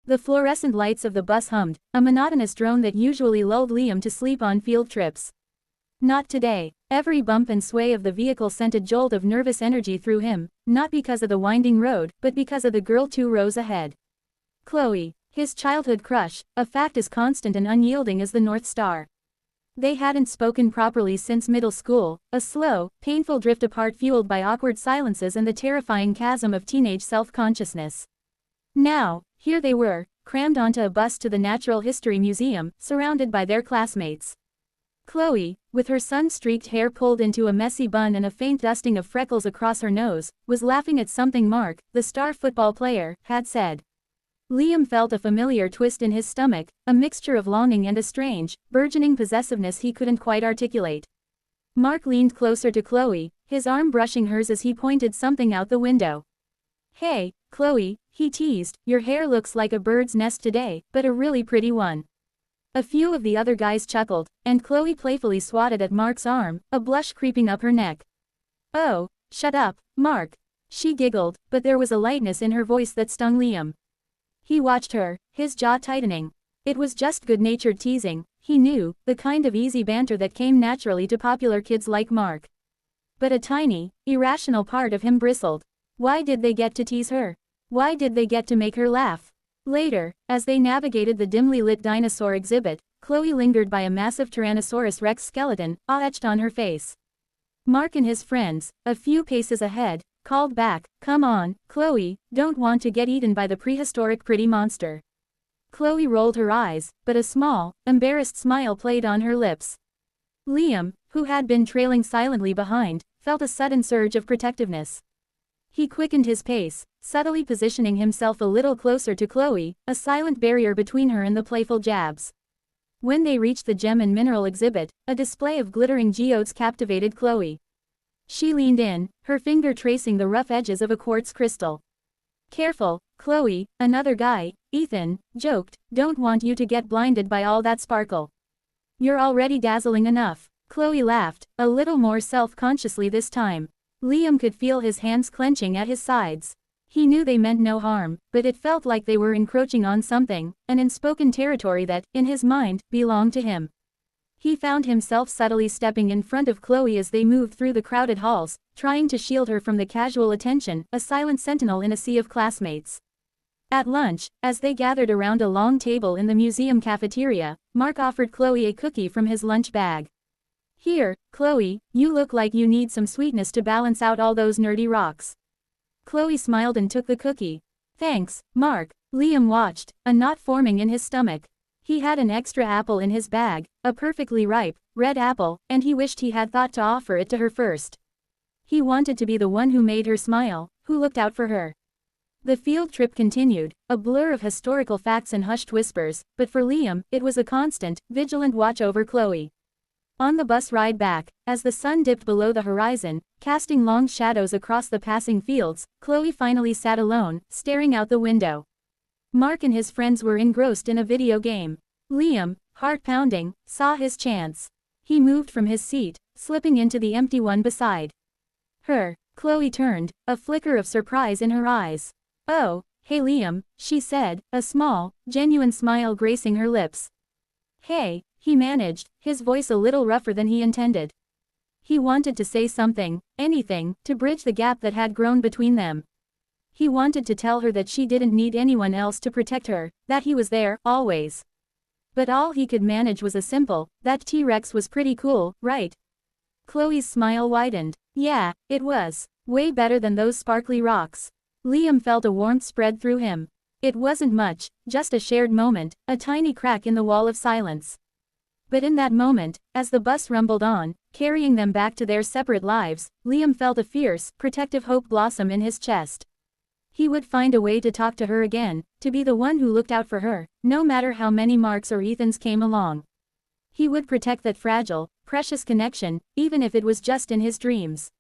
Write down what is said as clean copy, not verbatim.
The fluorescent lights of the bus hummed, a monotonous drone that usually lulled Liam to sleep on field trips. Not today. Every bump and sway of the vehicle sent a jolt of nervous energy through him, not because of the winding road, but because of the girl 2 rows ahead. Chloe, his childhood crush, a fact as constant and unyielding as the North Star. They hadn't spoken properly since middle school, a slow, painful drift apart fueled by awkward silences and the terrifying chasm of teenage self-consciousness. Now, here they were, crammed onto a bus to the Natural History Museum, surrounded by their classmates. Chloe, with her sun-streaked hair pulled into a messy bun and a faint dusting of freckles across her nose, was laughing at something Mark, the star football player, had said. Liam felt a familiar twist in his stomach, a mixture of longing and a strange, burgeoning possessiveness he couldn't quite articulate. Mark leaned closer to Chloe, his arm brushing hers as he pointed something out the window. "Hey, Chloe," he teased, "your hair looks like a bird's nest today, but a really pretty one." A few of the other guys chuckled, and Chloe playfully swatted at Mark's arm, a blush creeping up her neck. "Oh, shut up, Mark." She giggled, but there was a lightness in her voice that stung Liam. He watched her, his jaw tightening. It was just good-natured teasing, he knew, the kind of easy banter that came naturally to popular kids like Mark. But a tiny, irrational part of him bristled. Why did they get to tease her? Why did they get to make her laugh? Later, as they navigated the dimly lit dinosaur exhibit, Chloe lingered by a massive Tyrannosaurus Rex skeleton, awe etched on her face. Mark and his friends, a few paces ahead, called back, "Come on, Chloe, don't want to get eaten by the prehistoric pretty monster." Chloe rolled her eyes, but a small, embarrassed smile played on her lips. Liam, who had been trailing silently behind, felt a sudden surge of protectiveness. He quickened his pace, subtly positioning himself a little closer to Chloe, a silent barrier between her and the playful jabs. When they reached the gem and mineral exhibit, a display of glittering geodes captivated Chloe. She leaned in, her finger tracing the rough edges of a quartz crystal. "Careful, Chloe," another guy, Ethan, joked, "don't want you to get blinded by all that sparkle. You're already dazzling enough." Chloe laughed, a little more self-consciously this time. Liam could feel his hands clenching at his sides. He knew they meant no harm, but it felt like they were encroaching on something, an unspoken territory that, in his mind, belonged to him. He found himself subtly stepping in front of Chloe as they moved through the crowded halls, trying to shield her from the casual attention, a silent sentinel in a sea of classmates. At lunch, as they gathered around a long table in the museum cafeteria, Mark offered Chloe a cookie from his lunch bag. "Here, Chloe, you look like you need some sweetness to balance out all those nerdy rocks." Chloe smiled and took the cookie. "Thanks, Mark." Liam watched, a knot forming in his stomach. He had an extra apple in his bag, a perfectly ripe, red apple, and he wished he had thought to offer it to her first. He wanted to be the one who made her smile, who looked out for her. The field trip continued, a blur of historical facts and hushed whispers, but for Liam, it was a constant, vigilant watch over Chloe. On the bus ride back, as the sun dipped below the horizon, casting long shadows across the passing fields, Chloe finally sat alone, staring out the window. Mark and his friends were engrossed in a video game. Liam, heart pounding, saw his chance. He moved from his seat, slipping into the empty one beside her. Chloe turned, a flicker of surprise in her eyes. "Oh, hey Liam," she said, a small, genuine smile gracing her lips. "Hey," he managed, his voice a little rougher than he intended. He wanted to say something, anything, to bridge the gap that had grown between them. He wanted to tell her that she didn't need anyone else to protect her, that he was there, always. But all he could manage was a simple, "That T-Rex was pretty cool, right?" Chloe's smile widened. "Yeah, it was. Way better than those sparkly rocks." Liam felt a warmth spread through him. It wasn't much, just a shared moment, a tiny crack in the wall of silence. But in that moment, as the bus rumbled on, carrying them back to their separate lives, Liam felt a fierce, protective hope blossom in his chest. He would find a way to talk to her again, to be the one who looked out for her, no matter how many Marks or Ethans came along. He would protect that fragile, precious connection, even if it was just in his dreams.